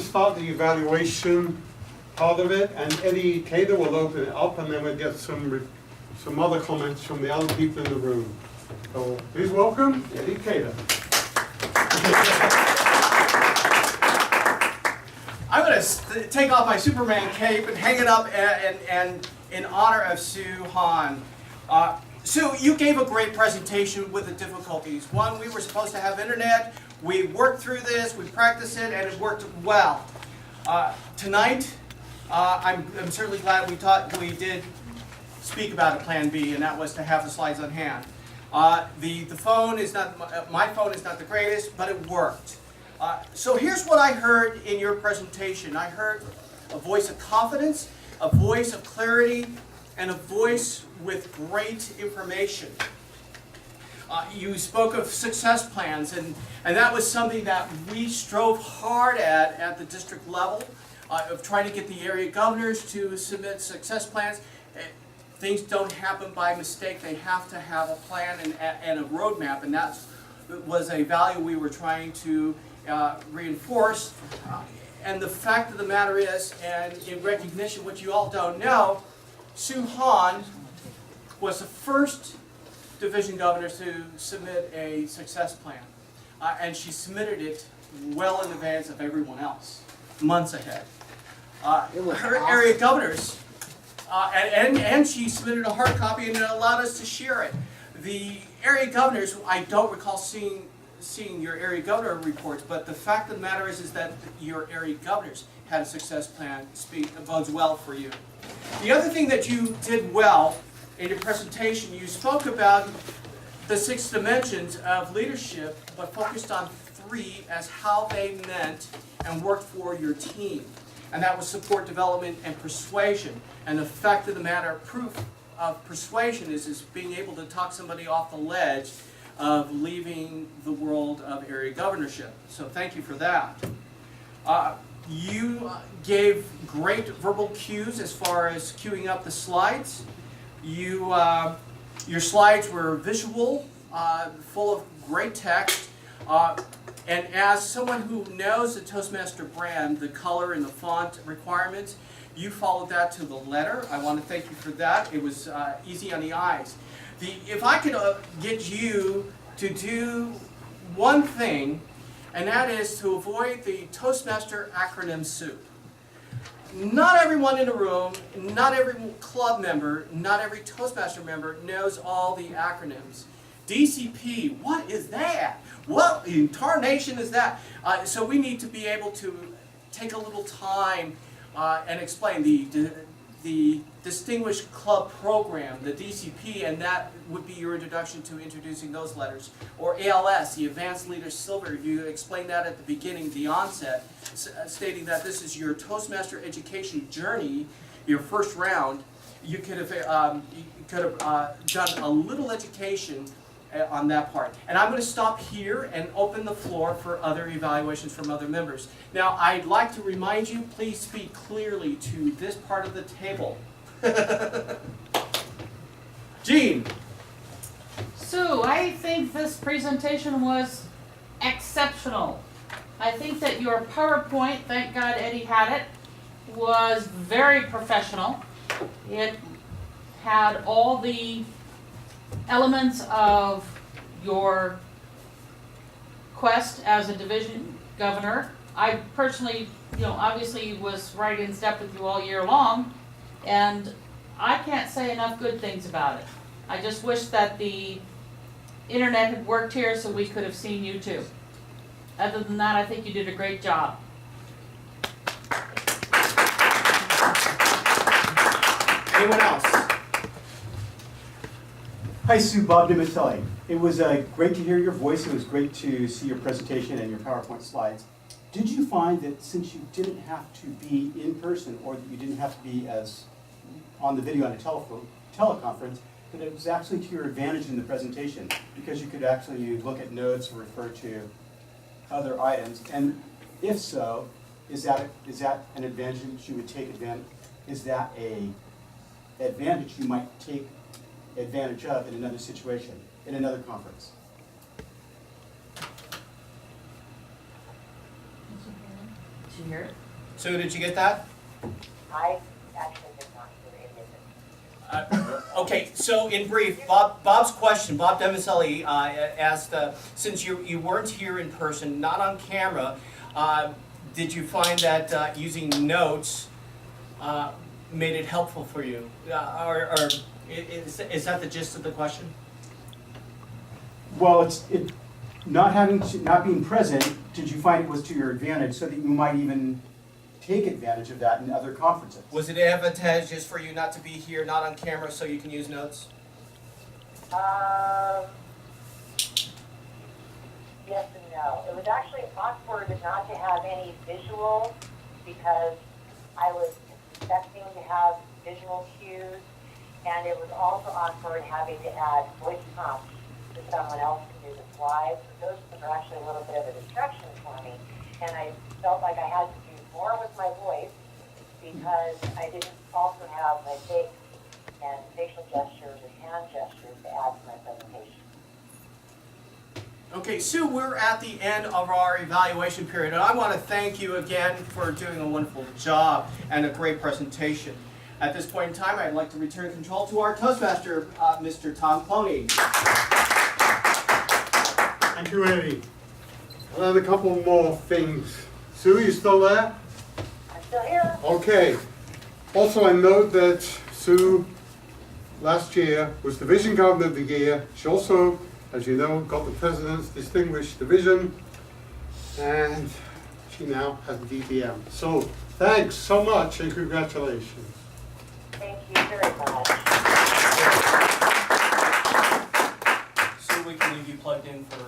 Start the evaluation part of it, and Eddie Cater will open it up, and then we'll get some other comments from the other people in the room. So please welcome Eddie Cater. I'm going to take off my Superman cape and hang it up and in honor of Sue Han. Sue, you gave a great presentation with the difficulties. One, we were supposed to have internet. We worked through this, we practiced it, and it worked well. Tonight, I'm certainly glad we did speak about a plan B, and that was to have the slides on hand. The phone is not, my phone is not the greatest, but it worked. So here's what I heard in your presentation. I heard a voice of confidence, a voice of clarity, and a voice with great information. You spoke of success plans, and that was something that we strove hard at the district level, of trying to get the area governors to submit success plans. Things don't happen by mistake. They have to have a plan and a roadmap, and that was a value we were trying to reinforce. And the fact of the matter is, and in recognition, what you all don't know, Sue Han was the first division governor to submit a success plan. And she submitted it well in advance of everyone else, months ahead. Her area governors, and she submitted a hard copy and it allowed us to share it. The area governors, I don't recall seeing your area governor reports, but the fact of the matter is that your area governors had a success plan, bodes well for you. The other thing that you did well in your presentation, you spoke about the 6 dimensions of leadership, but focused on 3 as how they meant and worked for your team. And that was support, development, and persuasion. And the fact of the matter, proof of persuasion is being able to talk somebody off the ledge of leaving the world of area governorship. So thank you for that. You gave great verbal cues as far as queuing up the slides. Your slides were visual, full of great text, and as someone who knows the Toastmaster brand, the color and the font requirements, you followed that to the letter. I want to thank you for that. It was easy on the eyes. If I could get you to do one thing, and that is to avoid the Toastmaster acronym soup. Not everyone in the room, not every club member, not every Toastmaster member knows all the acronyms. DCP, what is that? What in tarnation is that? So we need to be able to take a little time and explain the Distinguished Club Program, the DCP, and that would be your introduction to introducing those letters. Or ALS, the Advanced Leader Silver, you explained that at the beginning, the onset, stating that this is your Toastmaster education journey, your first round. You could have done a little education on that part. And I'm going to stop here and open the floor for other evaluations from other members. Now, I'd like to remind you, please speak clearly to this part of the table. Jean. Sue, I think this presentation was exceptional. I think that your PowerPoint, thank God Eddie had it, was very professional. It had all the elements of your quest as a division governor. I personally, obviously was right in step with you all year long, and I can't say enough good things about it. I just wish that the internet had worked here so we could have seen you too. Other than that, I think you did a great job. Anyone else? Hi Sue, Bob DiMattelli. It was great to hear your voice. It was great to see your presentation and your PowerPoint slides. Did you find that since you didn't have to be in person, or that you didn't have to be as on the video on a teleconference, that it was actually to your advantage in the presentation, because you could actually look at notes or refer to other items? And if so, is that an advantage you would take advantage? Is that an advantage you might take advantage of in another situation, in another conference? you hear it? Sue, did you get that? I actually did not hear any of it. Okay, so in brief, Bob's question, Bob Demicelli asked, since you weren't here in person, not on camera, did you find that using notes made it helpful for you? Or is that the gist of the question? Well, not being present, did you find it was to your advantage so that you might even take advantage of that in other conferences? Was it advantageous for you not to be here, not on camera, so you can use notes? Yes and no. It was actually awkward not to have any visual because I was expecting to have visual cues, and it was also awkward having to add voice prompts to someone else to do the slides. Those were actually a little bit of a distraction for me, and I felt like I had to do more with my voice because I didn't also have my face and facial gestures and hand gestures to add to my presentation. Okay, Sue, we're at the end of our evaluation period, and I want to thank you again for doing a wonderful job and a great presentation. At this point in time, I'd like to return control to our Toastmaster, Mr. Tom Cloney. Thank you, Eddie. And then a couple more things. Sue, you still there? I'm still here. Okay. Also, I note that Sue, last year, was Division Gardener of the Year. She also, as you know, got the President's Distinguished Division, and she now has a DPM. So, thanks so much and congratulations. Thank you very much. Sue, we can leave you plugged in for